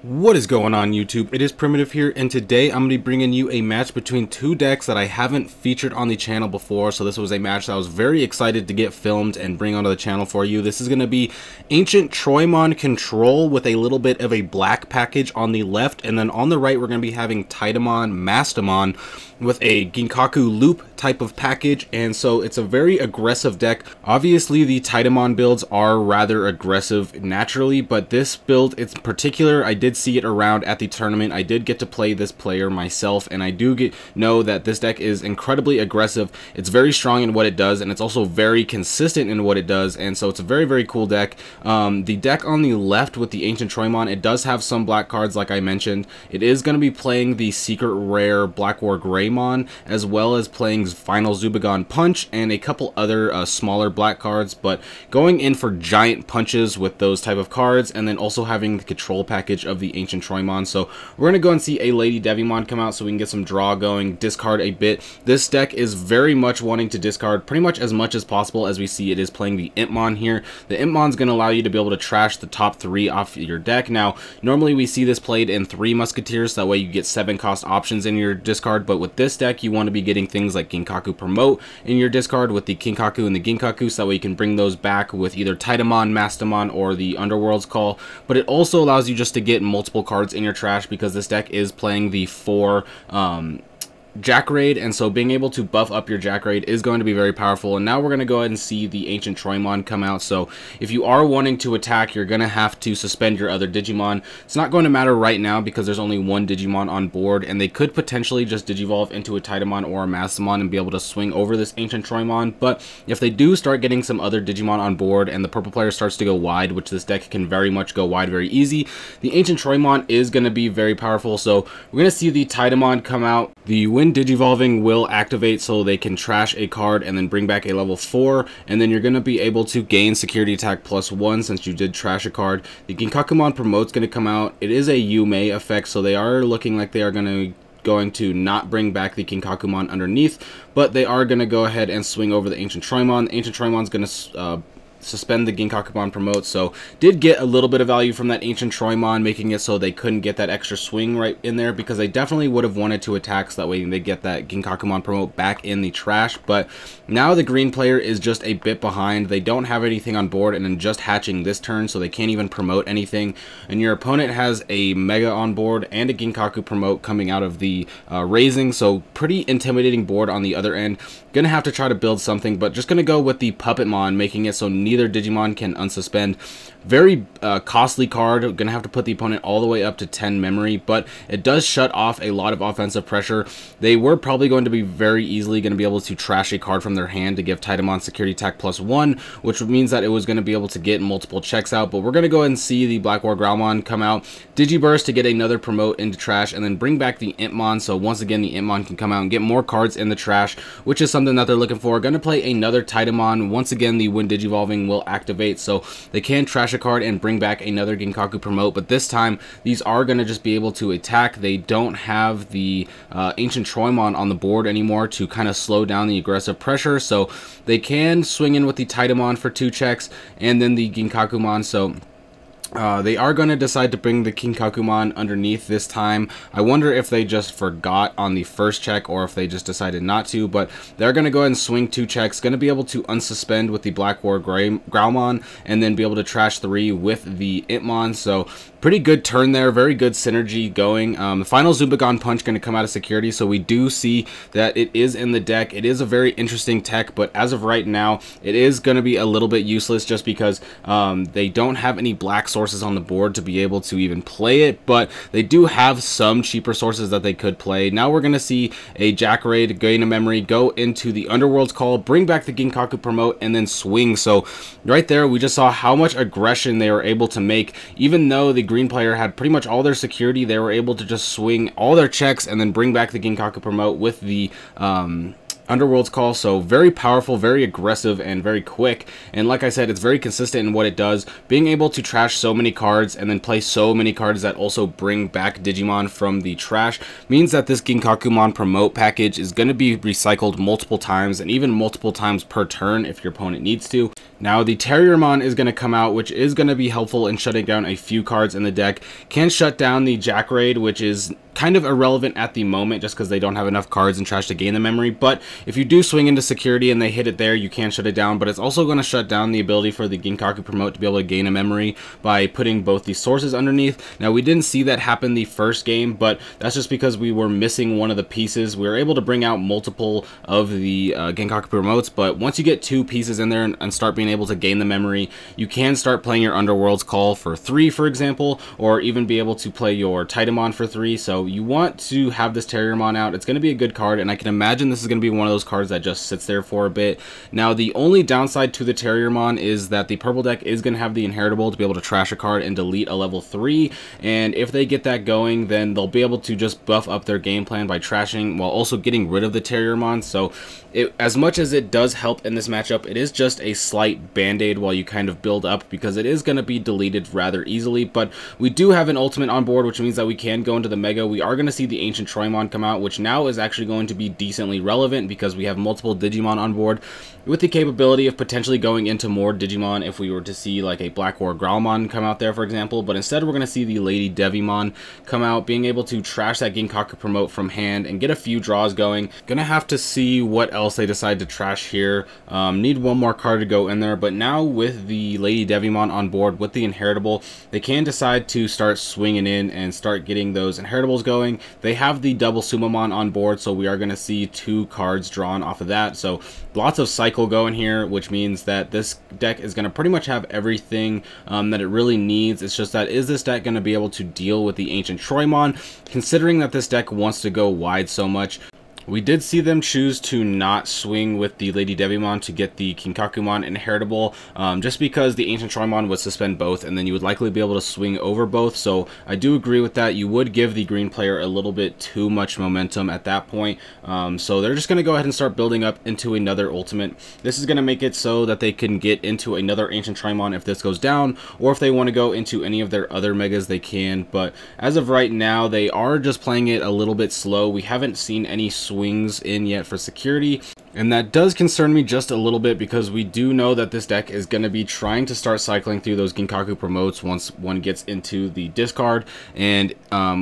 What is going on YouTube? It is Primitive here, and today I'm going to be bringing you a match between two decks that I haven't featured on the channel before. So this was a match that I was very excited to get filmed and bring onto the channel for you. This is going to be AncientTroymon Control with a little bit of a black package on the left, and then on the right we're going to be having Titamon Mastemon with a Ginkaku loop type of package. And so it's a very aggressive deck. Obviously the Titamon builds are rather aggressive naturally, but this build in particular, I did see it around at the tournament. I did get to play this player myself, and I do know that this deck is incredibly aggressive. It's very strong in what it does, and it's also very consistent in what it does, and so it's a very cool deck. The deck on the left with the AncientTroymon, it does have some black cards like I mentioned. It is going to be playing the secret rare Black War Greymon, as well as playing Final Zubagon Punch and a couple other smaller black cards, but going in for giant punches with those type of cards, and then also having the control package of the AncientTroymon. So we're going to go and see a Lady Devimon come out so we can get some draw going, discard a bit. This deck is very much wanting to discard pretty much as much as possible. As we see, it is playing the Impmon here. The Impmon's going to allow you to be able to trash the top 3 off your deck. Now, normally we see this played in 3 Musketeers, that way you get 7 cost options in your discard, but with this deck you want to be getting things like Ginkaku Promote in your discard with the Kinkaku and the Ginkaku, so that way you can bring those back with either Titamon, Mastemon, or the Underworld's Call. But it also allows you just to get multiple cards in your trash, because this deck is playing the 4 Jack Raid, and so being able to buff up your Jack Raid is going to be very powerful. And now we're going to go ahead and see the AncientTroymon come out. So if you are wanting to attack, you're going to have to suspend your other Digimon. It's not going to matter right now because there's only 1 Digimon on board, and they could potentially just Digivolve into a Titamon or a Mastemon and be able to swing over this AncientTroymon. But if they do start getting some other Digimon on board and the purple player starts to go wide, which this deck can very much go wide very easy, the AncientTroymon is going to be very powerful. So we're going to see the Titamon come out. The when Digivolving will activate, so they can trash a card and then bring back a level 4, and then you're going to be able to gain security attack +1 since you did trash a card. The Ginkakumon Promote's going to come out. It is a Yume effect, so they are looking like they are going to not bring back the Ginkakumon underneath, but they are going to go ahead and swing over the AncientTroymon. The AncientTroymon's going to suspend the Ginkakumon Promote, so did get a little bit of value from that AncientTroymon, making it so they couldn't get that extra swing right in there, because they definitely would have wanted to attack, so that way they get that Ginkakumon Promote back in the trash. But now the green player is just a bit behind. They don't have anything on board, and then just hatching this turn, so they can't even promote anything, and your opponent has a Mega on board and a Ginkaku Promote coming out of the raising, so pretty intimidating board on the other end. Gonna have to try to build something, but just gonna go with the Puppetmon, making it so neither Digimon can unsuspend. Very costly card. Gonna have to put the opponent all the way up to 10 memory, but it does shut off a lot of offensive pressure. They were probably going to be very easily going to be able to trash a card from their hand to give Titamon security attack +1, which means that it was going to be able to get multiple checks out. But we're going to go ahead and see the Black War Greymon come out, Digiburst to get another promote into trash, and then bring back the Impmon. So once again, the Impmon can come out and get more cards in the trash, which is something that they're looking for. Going to play another Titamon. Once again, the when Digivolving will activate, so they can trash a card and bring back another Ginkaku Promote, but this time these are going to just be able to attack. They don't have the AncientTroymon on the board anymore to kind of slow down the aggressive pressure, so they can swing in with the Titamon for 2 checks and then the Ginkakumon. So they are going to decide to bring the Ginkakumon underneath this time. I wonder if they just forgot on the first check or if they just decided not to, but they're going to go ahead and swing 2 checks. Going to be able to unsuspend with the Black War Greymon and then be able to trash 3 with the Impmon. So pretty good turn there, very good synergy going. The Final Zubagon Punch going to come out of security, so we do see that it is in the deck. It is a very interesting tech, but as of right now, it is going to be a little bit useless just because they don't have any black sources on the board to be able to even play it, but they do have some cheaper sources that they could play. Now we're going to see a Jack Raid gain a memory, go into the Underworld's Call, bring back the Ginkaku Promote, and then swing. So right there, we just saw how much aggression they were able to make. Even though the green player had pretty much all their security, they were able to just swing all their checks and then bring back the Ginkaku Promote with the Underworld's Call. So very powerful, very aggressive, and very quick. And like I said, it's very consistent in what it does. Being able to trash so many cards and then play so many cards that also bring back Digimon from the trash means that this Ginkakumon Promote package is going to be recycled multiple times, and even multiple times per turn if your opponent needs to. Now the Terriermon is going to come out, which is going to be helpful in shutting down a few cards in the deck. Can shut down the Jack Raid, which is kind of irrelevant at the moment just because they don't have enough cards in trash to gain the memory. But if you do swing into security and they hit it there, you can shut it down. But it's also going to shut down the ability for the Ginkaku Promote to be able to gain a memory by putting both the sources underneath. Now we didn't see that happen the first game, but that's just because we were missing one of the pieces. We were able to bring out multiple of the Ginkaku Promotes, but once you get 2 pieces in there and start being able to gain the memory, you can start playing your Underworld's Call for 3, for example, or even be able to play your Titamon for 3. So you want to have this Terriermon out. It's going to be a good card, and I can imagine this is going to be one of those cards that just sits there for a bit. Now the only downside to the Terriermon is that the purple deck is going to have the inheritable to be able to trash a card and delete a level 3, and if they get that going, then they'll be able to just buff up their game plan by trashing while also getting rid of the Terriermon. So as much as it does help in this matchup, it is just a slight band-aid while you kind of build up, because it is going to be deleted rather easily. But we do have an ultimate on board, which means that we can go into the Mega. We are going to see the AncientTroymon come out, which now is actually going to be decently relevant because we have multiple Digimon on board with the capability of potentially going into more Digimon if we were to see like a Black War Growlmon come out there, for example. But instead we're going to see the Lady Devimon come out, being able to trash that Ginkaku Promote from hand and get a few draws going. Gonna have to see what else they decide to trash here. Need one more card to go in there, but now with the Lady Devimon on board with the inheritable, they can decide to start swinging in and start getting those inheritables going. They have the double Sumomon on board, so we are going to see 2 cards drawn off of that. So lots of cycle going here, which means that this deck is going to pretty much have everything that it really needs. It's just that, is this deck going to be able to deal with the Ancient-Troymon, considering that this deck wants to go wide so much? We did see them choose to not swing with the Lady Devimon to get the Kinkakumon inheritable, just because the Ancient-Troymon would suspend both, and then you would likely be able to swing over both. So I do agree with that. You would give the green player a little bit too much momentum at that point. So they're just going to go ahead and start building up into another ultimate. This is going to make it so that they can get into another Ancient-Troymon if this goes down, or if they want to go into any of their other megas, they can. But as of right now, they are just playing it a little bit slow. We haven't seen any swings in yet for security, and that does concern me just a little bit, because we do know that this deck is going to be trying to start cycling through those Ginkaku Promotes once one gets into the discard. And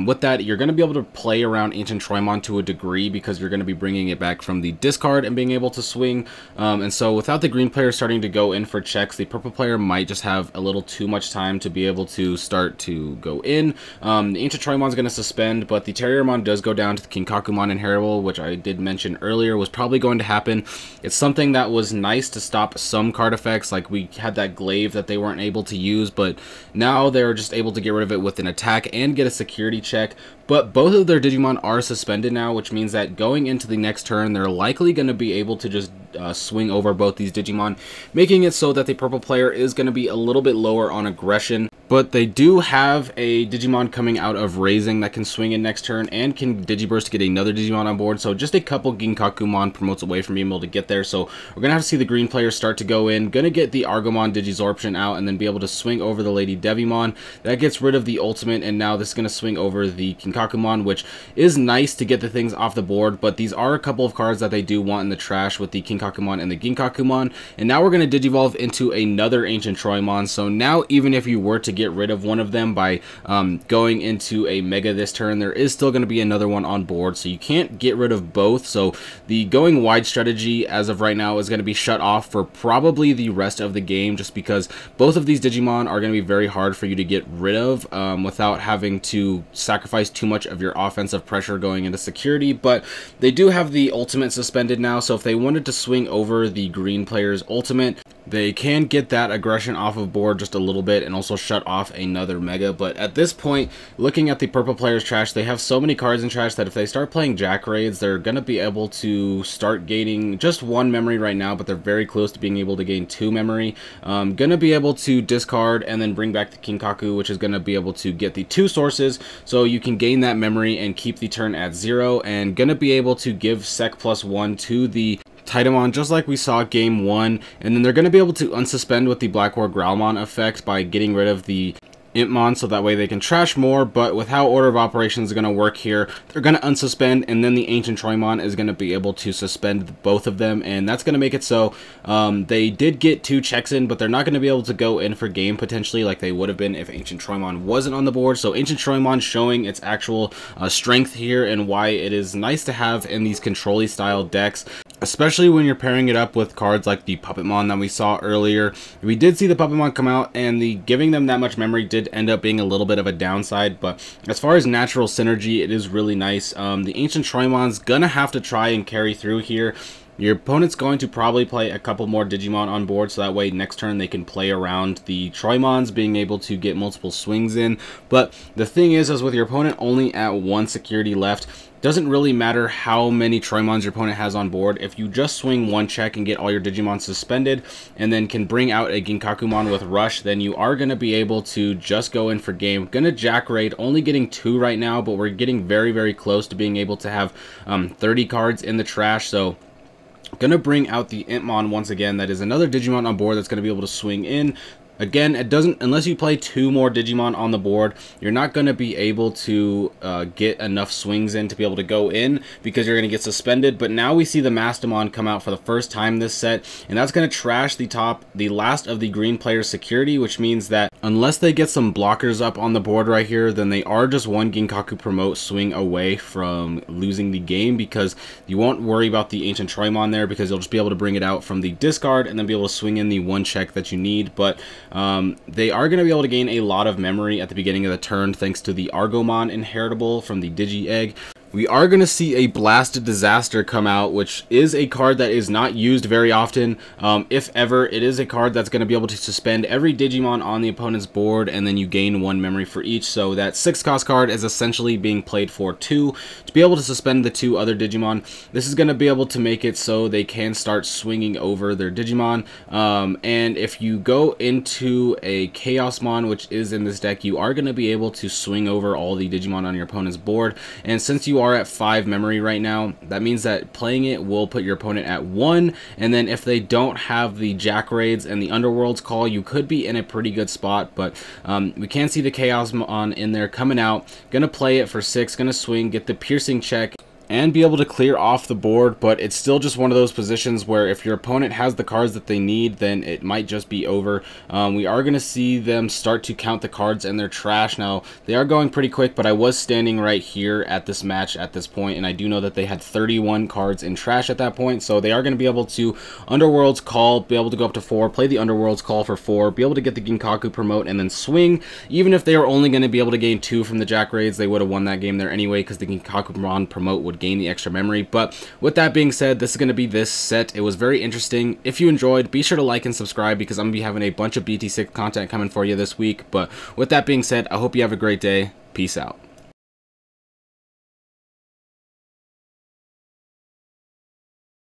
with that, you're going to be able to play around Ancient-Troymon to a degree, because you're going to be bringing it back from the discard and being able to swing. And so without the green player starting to go in for checks, the purple player might just have a little too much time to be able to start to go in. The Ancient-Troymon is going to suspend, but the Terriermon does go down to the Kinkakumon inheritable, which I did mention earlier was probably going to happen. It's something that was nice to stop some card effects, like we had that glaive that they weren't able to use, but now they're just able to get rid of it with an attack and get a security check. But both of their Digimon are suspended now, which means that going into the next turn, they're likely going to be able to just swing over both these Digimon, making it so that the purple player is going to be a little bit lower on aggression. But they do have a Digimon coming out of Raising that can swing in next turn and can Digiburst to get another Digimon on board. So just a couple Ginkakumon Promotes away from being able to get there. So we're going to have to see the green player start to go in. Going to get the Argomon Digizorption out and then be able to swing over the Lady Devimon. That gets rid of the ultimate, and now this is going to swing over the Kinkakumon, which is nice to get the things off the board. But these are a couple of cards that they do want in the trash with the Kinkakumon and the Ginkakumon. And now we're going to Digivolve into another Ancient-Troymon. So now even if you were to get rid of one of them by going into a Mega this turn, there is still going to be another one on board, so you can't get rid of both. So the going wide strategy as of right now is going to be shut off for probably the rest of the game, just because both of these Digimon are going to be very hard for you to get rid of without having to sacrifice too much of your offensive pressure going into security. But they do have the ultimate suspended now, so if they wanted to swing over the green player's ultimate, they can get that aggression off of board just a little bit and also shut off another Mega. But at this point, looking at the purple player's trash, they have so many cards in trash that if they start playing Jack Raids, they're going to be able to start gaining just 1 memory right now, but they're very close to being able to gain 2 memory. Going to be able to discard and then bring back the Kinkaku, which is going to be able to get the 2 sources, so you can gain that memory and keep the turn at 0, and going to be able to give Sec +1 to the Titamon, just like we saw game 1, and then they're going to be able to unsuspend with the Black War Growlmon effect by getting rid of the Impmon so that way they can trash more, but with how order of operations is going to work here, they're going to unsuspend, and then the AncientTroymon is going to be able to suspend both of them, and that's going to make it so they did get 2 checks in, but they're not going to be able to go in for game potentially like they would have been if AncientTroymon wasn't on the board. So AncientTroymon showing its actual strength here and why it is nice to have in these control-y style decks, especially when you're pairing it up with cards like the Puppetmon that we saw earlier. We did see the Puppetmon come out, and the giving them that much memory did end up being a little bit of a downside, but as far as natural synergy, it is really nice. The AncientTroymon's gonna have to try and carry through here. Your opponent's going to probably play a couple more Digimon on board, so that way next turn they can play around the Troymons being able to get multiple swings in. But the thing is with your opponent only at 1 security left, doesn't really matter how many Troymons your opponent has on board. If you just swing 1 check and get all your Digimon suspended, and then can bring out a Ginkakumon with Rush, then you are going to be able to just go in for game. Gonna Jack Raid, only getting 2 right now, but we're getting very, very close to being able to have 30 cards in the trash, so gonna bring out the Impmon once again. That is another Digimon on board that's gonna be able to swing in. Again, it doesn't, unless you play 2 more Digimon on the board, you're not going to be able to get enough swings in to be able to go in, because you're going to get suspended. But now we see the Mastemon come out for the first time this set, and that's going to trash the last of the green player's security, which means that unless they get some blockers up on the board right here, then they are just 1 Ginkaku promote swing away from losing the game, because you won't worry about the AncientTroymon there, because you'll just be able to bring it out from the discard and then be able to swing in the 1 check that you need. But they are going to be able to gain a lot of memory at the beginning of the turn thanks to the Argomon inheritable from the Digi-Egg. We are going to see a Blasted Disaster come out, which is a card that is not used very often. If ever, it is a card that's going to be able to suspend every Digimon on the opponent's board, and then you gain 1 memory for each. So that 6-cost card is essentially being played for 2 to be able to suspend the 2 other Digimon. This is going to be able to make it so they can start swinging over their Digimon. And if you go into a Chaosmon, which is in this deck, you are going to be able to swing over all the Digimon on your opponent's board. And since you are at 5 memory right now, that means that playing it will put your opponent at 1, and then if they don't have the Jack Raids and the Underworld's Call, you could be in a pretty good spot. But we can see the Chaosmon in there coming out, gonna play it for 6, gonna swing, get the piercing check, and be able to clear off the board. But it's still just one of those positions where if your opponent has the cards that they need, then it might just be over. We are going to see them start to count the cards in their trash. Now, they are going pretty quick, but I was standing right here at this match at this point, and I do know that they had 31 cards in trash at that point, so they are going to be able to Underworld's Call, be able to go up to 4, play the Underworld's Call for 4, be able to get the Ginkaku promote, and then swing. Even if they were only going to be able to gain 2 from the Jack Raids, they would have won that game there anyway, because the Ginkaku promote would gain the extra memory. But with that being said, this is going to be this set. It was very interesting. If you enjoyed, be sure to like and subscribe, because I'm going to be having a bunch of BT6 content coming for you this week. But with that being said, I hope you have a great day. Peace out.